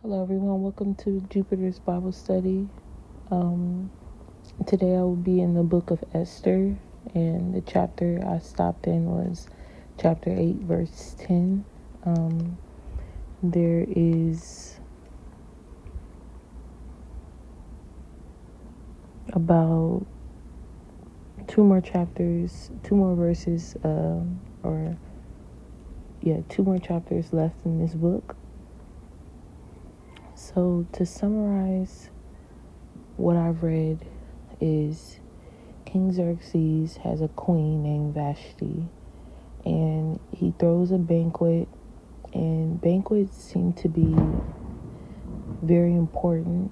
Hello, everyone. Welcome to Jupiter's Bible Study. Um, Today I will be in the book of Esther, and the chapter I stopped in was chapter 8, verse 10. There is about two more verses, two more chapters left in this book. So, to summarize what I've read is King Xerxes has a queen named Vashti, and he throws a banquet, and banquets seem to be very important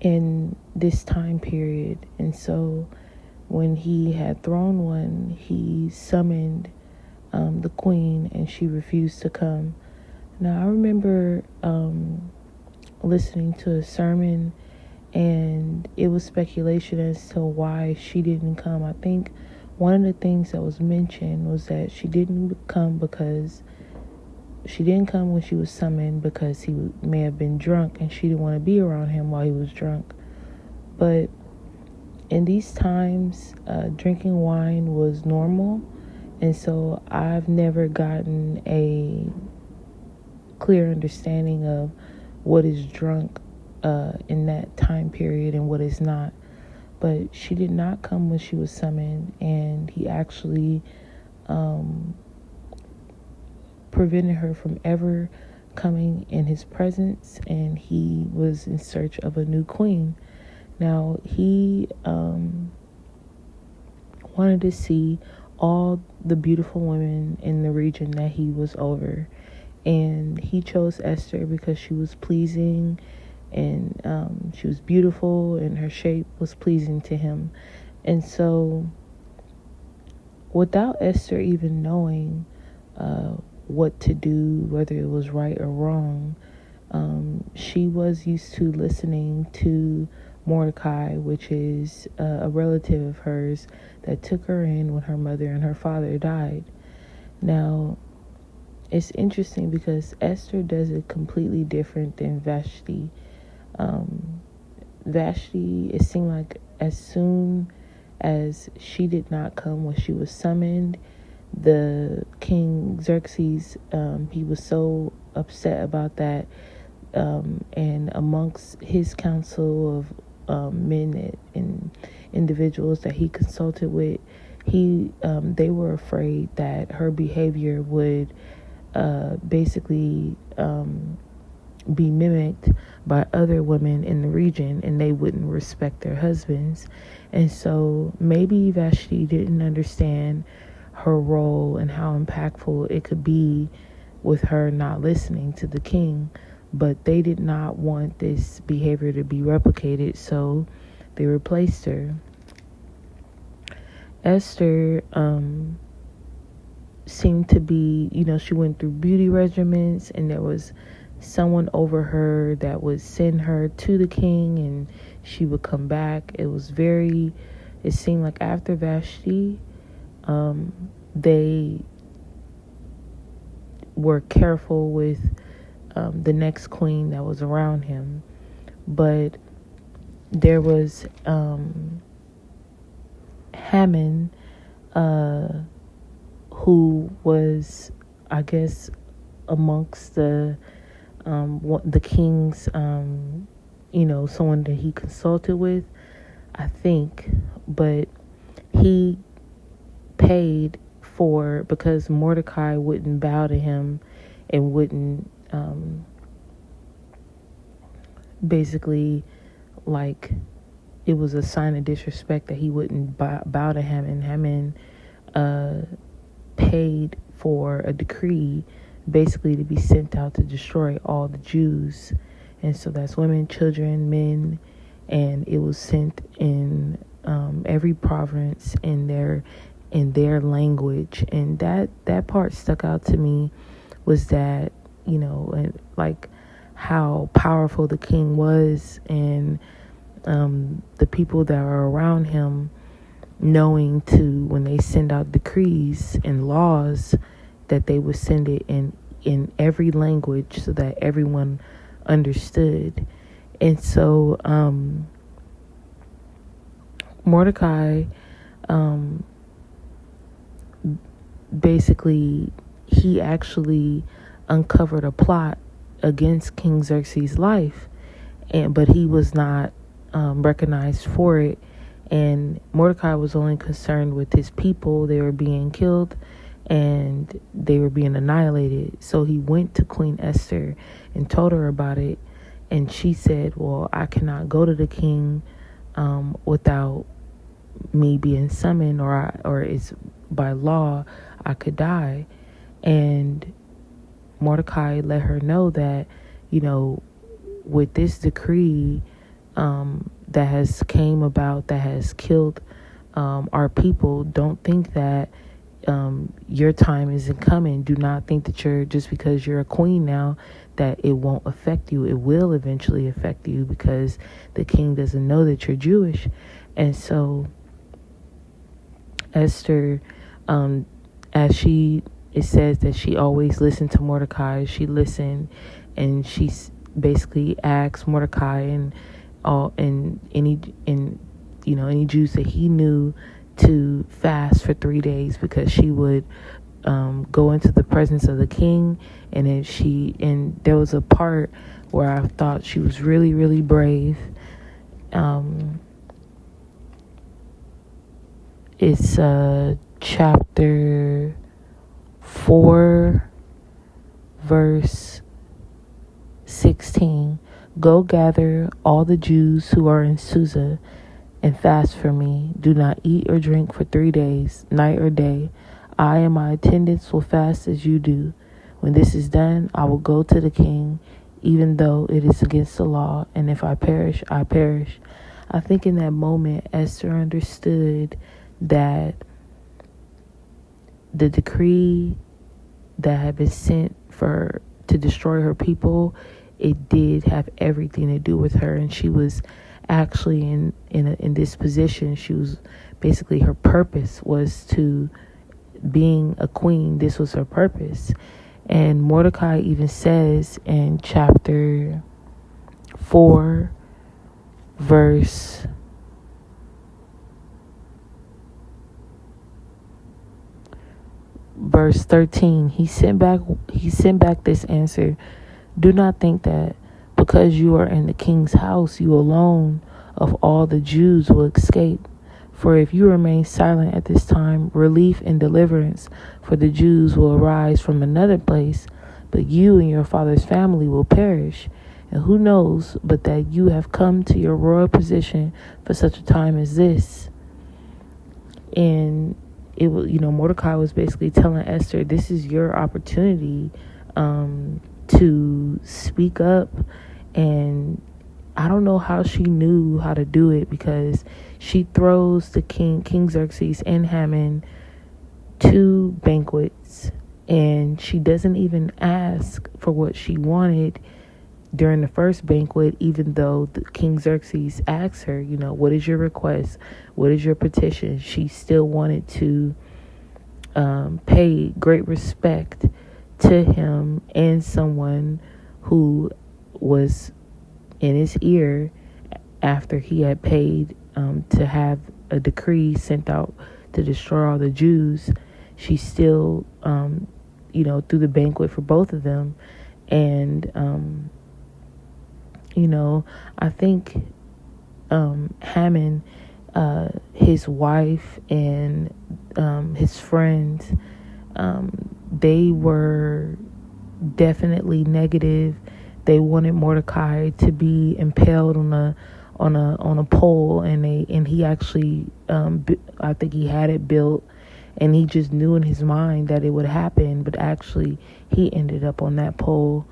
in this time period. And so when he had thrown one, he summoned the queen, and she refused to come. Now I remember listening to a sermon, and it was speculation as to why she didn't come. I think one of the things that was mentioned was that she didn't come when she was summoned because he may have been drunk and she didn't want to be around him while he was drunk. But in these times, drinking wine was normal, and so I've never gotten a clear understanding of what is drunk in that time period and what is not. But she did not come when she was summoned, and he actually prevented her from ever coming in his presence, and he was in search of a new queen. Now, he wanted to see all the beautiful women in the region that he was over, and he chose Esther because she was pleasing, and she was beautiful, and her shape was pleasing to him. And so, without Esther even knowing what to do, whether it was right or wrong, she was used to listening to Mordecai, which is a relative of hers that took her in when her mother and her father died. Now, it's interesting because Esther does it completely different than Vashti. Vashti, it seemed like as soon as she did not come when she was summoned, the King Xerxes, he was so upset about that, and amongst his council of men and individuals that he consulted with, they were afraid that her behavior would basically be mimicked by other women in the region, and they wouldn't respect their husbands. And so maybe Vashti didn't understand her role and how impactful it could be with her not listening to the king, but they did not want this behavior to be replicated, so they replaced her. Esther seemed to be, she went through beauty regimens, and there was someone over her that would send her to the king, and she would come back. It seemed like after Vashti, they were careful with the next queen that was around him. But there was Haman, who was, I guess, amongst the king's, someone that he consulted with, I think. But he paid because Mordecai wouldn't bow to him and wouldn't basically, like, it was a sign of disrespect that he wouldn't bow to him, and Haman paid for a decree basically to be sent out to destroy all the Jews. And so that's women, children, men, and it was sent in every province in their language. And that part stuck out to me, was that, and like how powerful the king was, and the people that are around him knowing to, when they send out decrees and laws, that they would send it in every language so that everyone understood. And so Mordecai, basically, he actually uncovered a plot against King Xerxes' life, but he was not recognized for it. And Mordecai was only concerned with his people. They were being killed and they were being annihilated. So he went to Queen Esther and told her about it. And she said, well, I cannot go to the king without me being summoned, or it's by law I could die. And Mordecai let her know that, with this decree that has came about, that has killed our people, don't think that your time isn't coming. Do not think that just because you're a queen now, that it won't affect you. It will eventually affect you, because the king doesn't know that you're Jewish. And so Esther, it says that she always listened to Mordecai. She listened, and she basically asked Mordecai and any Jews that he knew to fast for 3 days, because she would go into the presence of the king. And there was a part where I thought she was really, really brave. It's chapter 4, verse 16. Go gather all the Jews who are in Susa and fast for me. Do not eat or drink for 3 days, night or day. I and my attendants will fast as you do. When this is done, I will go to the king, even though it is against the law. And if I perish, I perish. I think in that moment, Esther understood that the decree that had been sent to destroy her people, it did have everything to do with her. And she was actually in this position. She was basically, her purpose was to being a queen. This was her purpose. And Mordecai even says in chapter 4, verse 13, he sent back this answer. Do not think that because you are in the king's house, you alone of all the Jews will escape. For if you remain silent at this time, relief and deliverance for the Jews will arise from another place, but you and your father's family will perish. And who knows but that you have come to your royal position for such a time as this? And it was, Mordecai was basically telling Esther, this is your opportunity to speak up. And I don't know how she knew how to do it, because she throws the King Xerxes and Haman 2 banquets, and she doesn't even ask for what she wanted during the first banquet, even though the King Xerxes asked her, what is your request? What is your petition? She still wanted to pay great respect to him and someone who was in his ear after he had paid to have a decree sent out to destroy all the Jews. She still, threw the banquet for both of them. And, I think Haman, his wife, and his friends, they were definitely negative. They wanted Mordecai to be impaled on a pole, and he actually, I think he had it built, and he just knew in his mind that it would happen, but actually he ended up on that pole.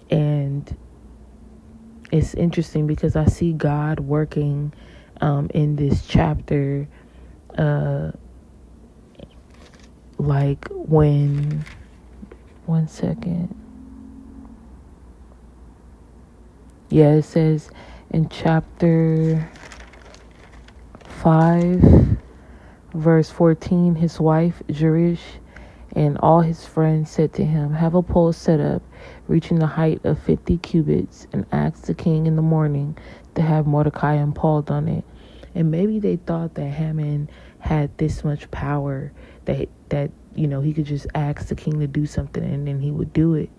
And it's interesting because I see God working in this chapter, like when, one second. Yeah, it says in chapter 5, verse 14, his wife Zeresh And all his friends said to him, "Have a pole set up, reaching the height of 50 cubits, and ask the king in the morning to have Mordecai impaled on it." And maybe they thought that Haman had this much power that he could just ask the king to do something and then he would do it.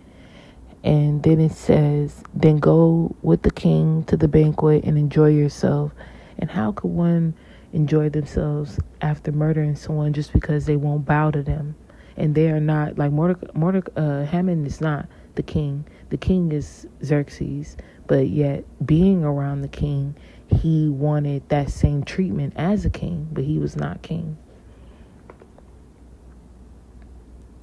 And then it says, "Then go with the king to the banquet and enjoy yourself." And how could one enjoy themselves after murdering someone just because they won't bow to them? And they are not, like Haman is not the king. The king is Xerxes. But yet, being around the king, he wanted that same treatment as a king, but he was not king.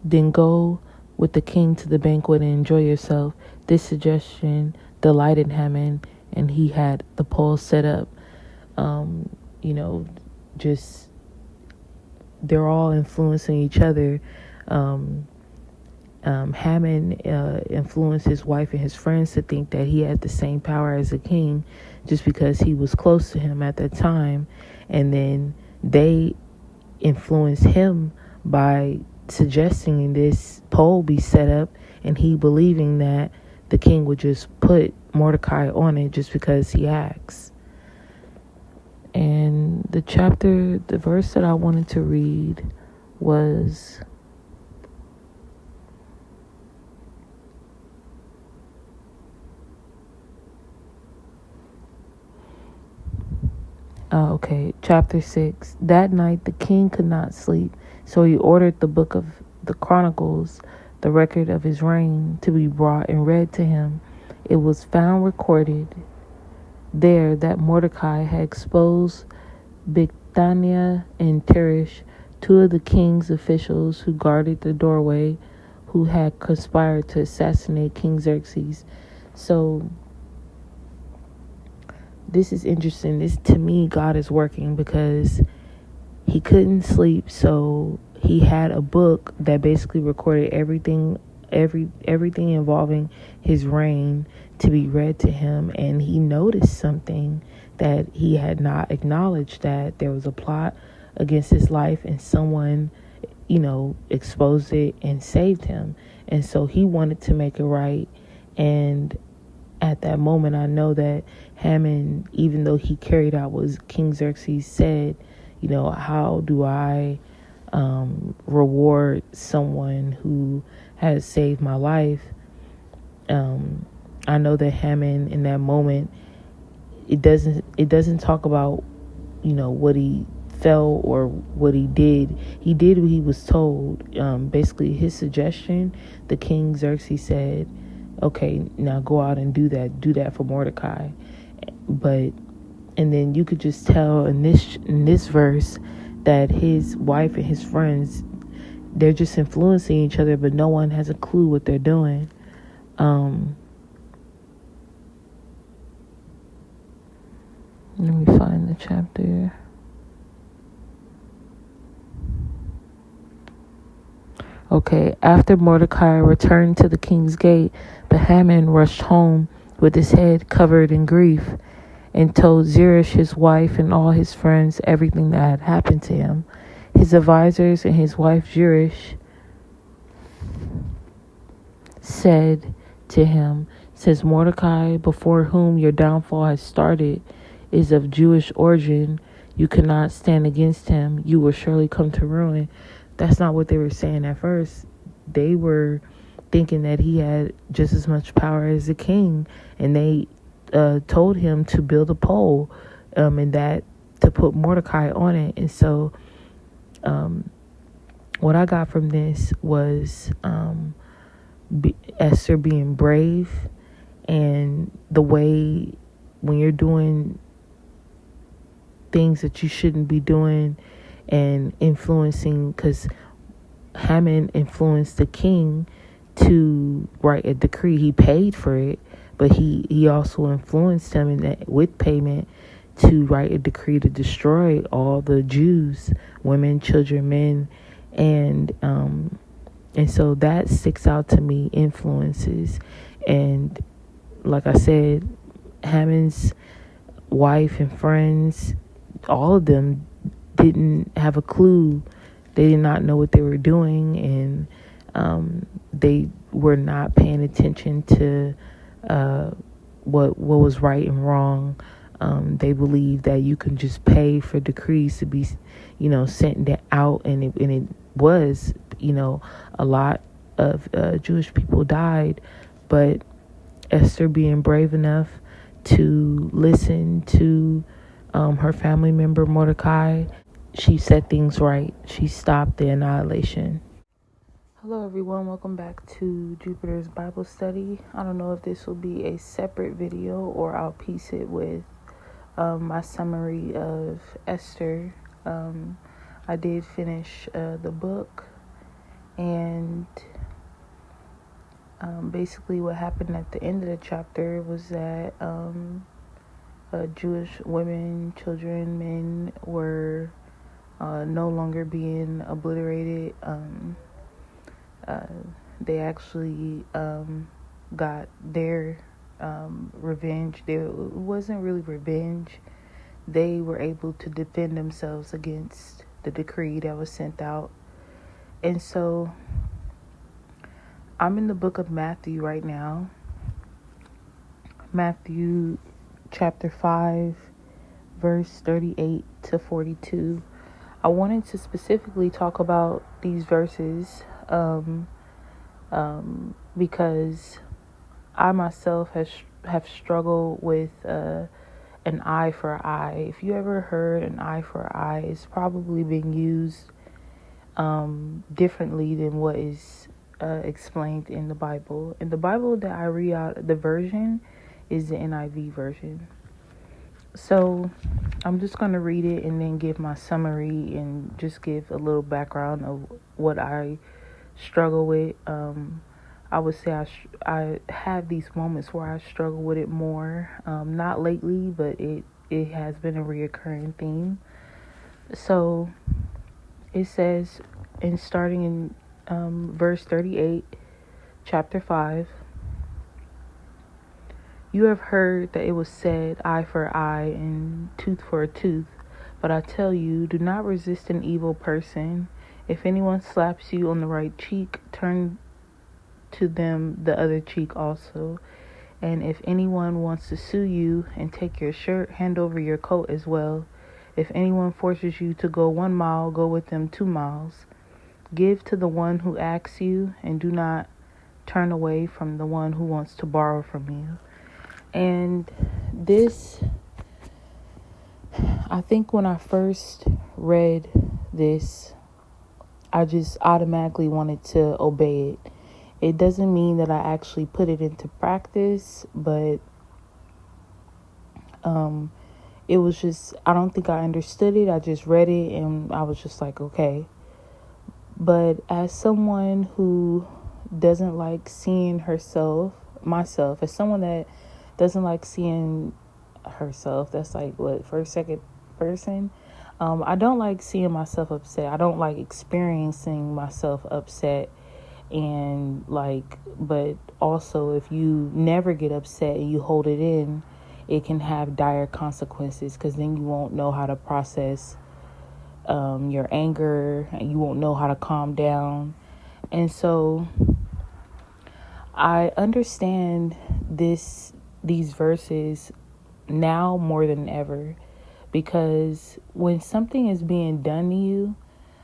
"Then go with the king to the banquet and enjoy yourself." This suggestion delighted Haman, and he had the pole set up. Just they're all influencing each other. Haman influenced his wife and his friends to think that he had the same power as a king just because he was close to him at that time. And then they influenced him by suggesting this pole be set up, and he believing that the king would just put Mordecai on it just because he asks. And the verse that I wanted to read was chapter 6. That night the king could not sleep, so he ordered the book of the Chronicles, the record of his reign, to be brought and read to him. It was found recorded there that Mordecai had exposed Bigthana and Teresh, two of the king's officials who guarded the doorway, who had conspired to assassinate King Xerxes. So this is interesting. To me, God is working, because he couldn't sleep, so he had a book that basically recorded everything involving his reign to be read to him. And he noticed something that he had not acknowledged, that there was a plot against his life, and someone exposed it and saved him. And so he wanted to make it right. And at that moment, I know that Haman, even though he carried out what King Xerxes said, how do I reward someone who has saved my life? I know that Haman, in that moment, it doesn't talk about what he felt or what he did. He did what he was told. Basically, his suggestion, the King Xerxes said, "Okay, now go out and do that for Mordecai." And then you could just tell in this verse that his wife and his friends, they're just influencing each other, but no one has a clue what they're doing. Let me find the chapter. Okay, after Mordecai returned to the king's gate, the Haman rushed home with his head covered in grief, and told Zeresh, his wife, and all his friends everything that had happened to him. His advisors and his wife Zeresh said to him, "Since Mordecai, before whom your downfall has started, is of Jewish origin, you cannot stand against him. You will surely come to ruin." That's not what they were saying at first. They were thinking that he had just as much power as the king, and they told him to build a pole, and that to put Mordecai on it. And so what I got from this was Esther being brave, and the way when you're doing things that you shouldn't be doing and influencing, because Haman influenced the king to write a decree. He paid for it, but he also influenced him with payment to write a decree to destroy all the Jews, women, children, men, and so that sticks out to me, influences. And like I said, Haman's wife and friends, all of them didn't have a clue they did not know what they were doing, and they were not paying attention to what was right and wrong. They believed that you can just pay for decrees to be, sent out, and it was, a lot of Jewish people died, but Esther, being brave enough to listen to her family member Mordecai, she set things right. She stopped the annihilation. Hello everyone, welcome back to Jupiter's Bible Study. I don't know if this will be a separate video or I'll piece it with my summary of Esther. I did finish the book, and basically what happened at the end of the chapter was that Jewish women, children, men were no longer being obliterated. They actually got their revenge. It wasn't really revenge. They were able to defend themselves against the decree that was sent out. And so I'm in the book of Matthew right now. Matthew chapter 5, verse 38 to 42. I wanted to specifically talk about these verses because I myself have struggled with an eye for eye. If you ever heard an eye for eye, it's probably being used differently than what is explained in the Bible. In the Bible that I read out, the version is the NIV version. So I'm just going to read it and then give my summary and just give a little background of what I struggle with. I would say I have these moments where I struggle with it more. Not lately, but it has been a reoccurring theme. So it says, and starting in verse 38, chapter 5, "You have heard that it was said, eye for eye and tooth for a tooth. But I tell you, do not resist an evil person. If anyone slaps you on the right cheek, turn to them the other cheek also. And if anyone wants to sue you and take your shirt, hand over your coat as well. If anyone forces you to go 1 mile, go with them 2 miles. Give to the one who asks you, and do not turn away from the one who wants to borrow from you." And this, I think when I first read this, I just automatically wanted to obey it. It doesn't mean that I actually put it into practice, but it was just, I don't think I understood it. I just read it and I was just like, okay. But as someone who doesn't like seeing myself, as someone that doesn't like seeing herself, that's like what, first, second person. I don't like seeing myself upset. I don't like experiencing myself upset. And but also, if you never get upset and you hold it in, it can have dire consequences, because then you won't know how to process your anger, and you won't know how to calm down. And so I understand these verses now more than ever, because when something is being done to you,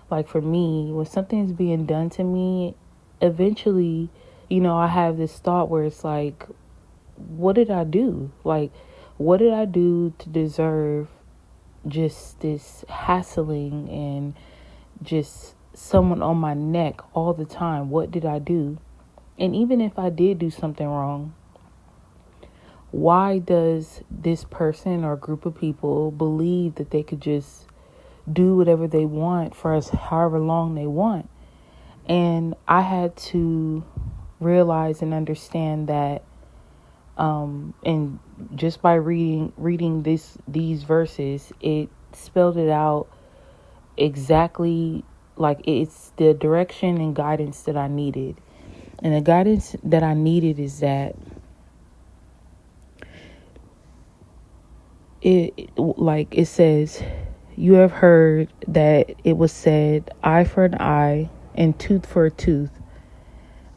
like for me, when something is being done to me, eventually, I have this thought where it's like, what did I do? Like, what did I do to deserve just this hassling and just someone on my neck all the time? What did I do? And even if I did do something wrong, why does this person or group of people believe that they could just do whatever they want for us however long they want? And I had to realize and understand that, and just by reading these verses, it spelled it out exactly. Like, it's the direction and guidance that I needed. And the guidance that I needed is that it says, You have heard that it was said, eye for an eye and tooth for a tooth.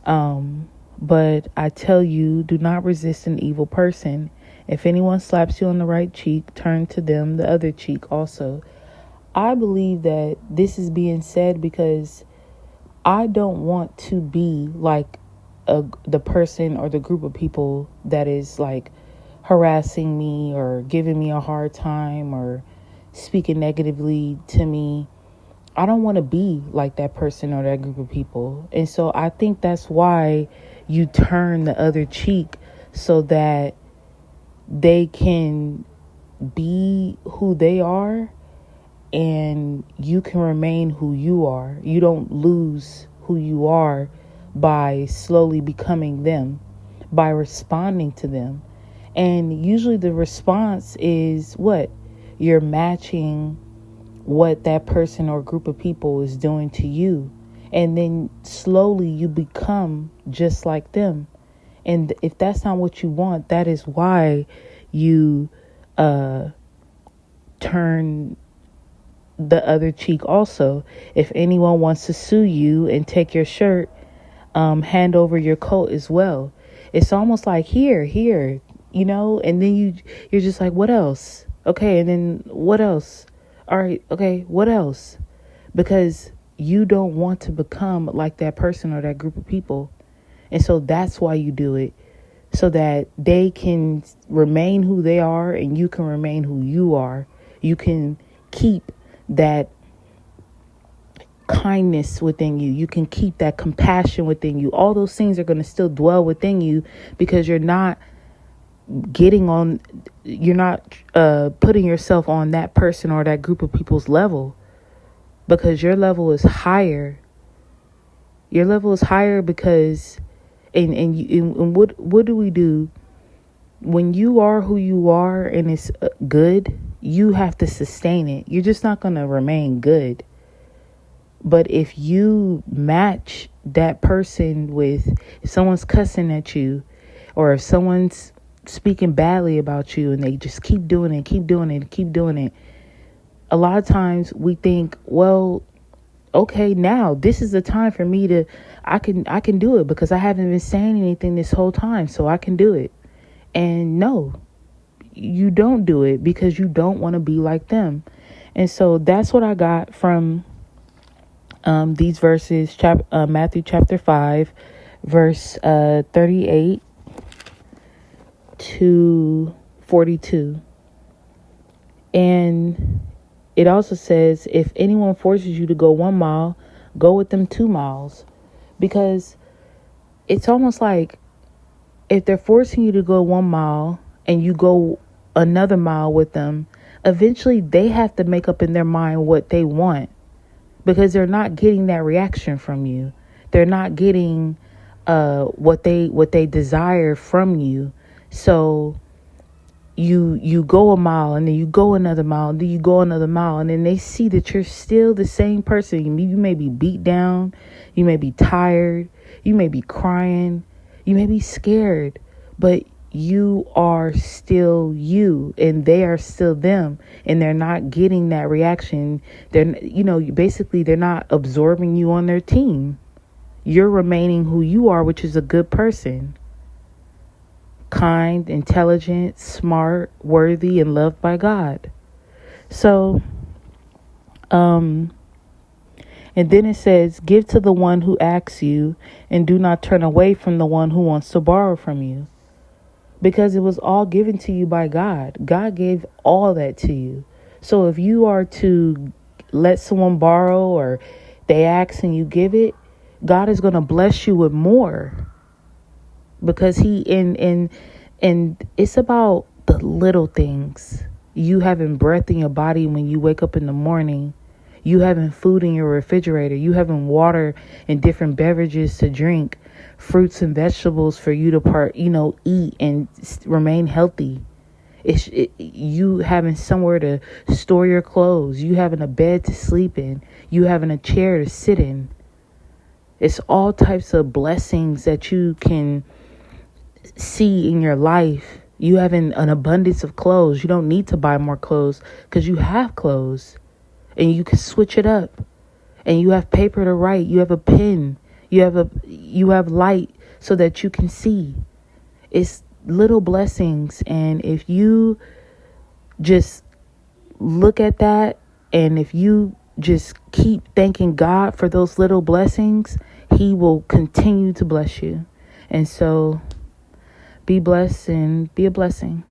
But I tell you, do not resist an evil person. If anyone slaps you on the right cheek, turn to them the other cheek also. I believe that this is being said because I don't want to be like the person or the group of people that is like harassing me or giving me a hard time or speaking negatively to me. I don't want to be like that person or that group of people. And so I think that's why you turn the other cheek, so that they can be who they are and you can remain who you are. You don't lose who you are by slowly becoming them, by responding to them. And usually the response is what? You're matching what that person or group of people is doing to you. And then slowly you become just like them. And if that's not what you want, that is why you turn the other cheek also. If anyone wants to sue you and take your shirt, hand over your coat as well. It's almost like here, and then you're just like, what else? Okay, and then what else? All right, okay, what else? Because you don't want to become like that person or that group of people. And so that's why you do it, so that they can remain who they are and you can remain who you are. You can keep that kindness within you. You can keep that compassion within you. All those things are going to still dwell within you because you're not putting yourself on that person or that group of people's level, because your level is higher. Your level is higher because, and what do we do when you are who you are and it's good? You have to sustain it. You're just not going to remain good. But if you match that person with, if someone's cussing at you, or if someone's speaking badly about you and they just keep doing it, a lot of times we think, well, okay, now this is the time for me to, I can do it because I haven't been saying anything this whole time, so I can do it. And no, you don't do it because you don't want to be like them. And so that's what I got from these verses, Matthew chapter 5, verse 38 to 42. And it also says, if anyone forces you to go 1 mile, go with them 2 miles. Because it's almost like if they're forcing you to go 1 mile and you go another mile with them, eventually they have to make up in their mind what they want, because they're not getting that reaction from you. They're not getting what they desire from you. So you go a mile and then you go another mile and then you go another mile, and then they see that you're still the same person. You may be beat down, you may be tired, you may be crying, you may be scared, but you are still you and they are still them, and they're not getting that reaction. They're not absorbing you on their team. You're remaining who you are, which is a good person. Kind, intelligent, smart, worthy, and loved by God. So, and then it says, give to the one who asks you, and do not turn away from the one who wants to borrow from you. Because it was all given to you by God. God gave all that to you. So if you are to let someone borrow, or they ask and you give it, God is going to bless you with more. Because and it's about the little things. You having breath in your body when you wake up in the morning. You having food in your refrigerator. You having water and different beverages to drink. Fruits and vegetables for you to eat and remain healthy. You having somewhere to store your clothes. You having a bed to sleep in. You having a chair to sit in. It's all types of blessings that you can see in your life. You having an abundance of clothes. You don't need to buy more clothes because you have clothes. and you can switch it up, and you have paper to write, you have a pen, you have light so that you can see. It's little blessings. And if you just look at that, and if you just keep thanking God for those little blessings, he will continue to bless you. And so be blessed and be a blessing.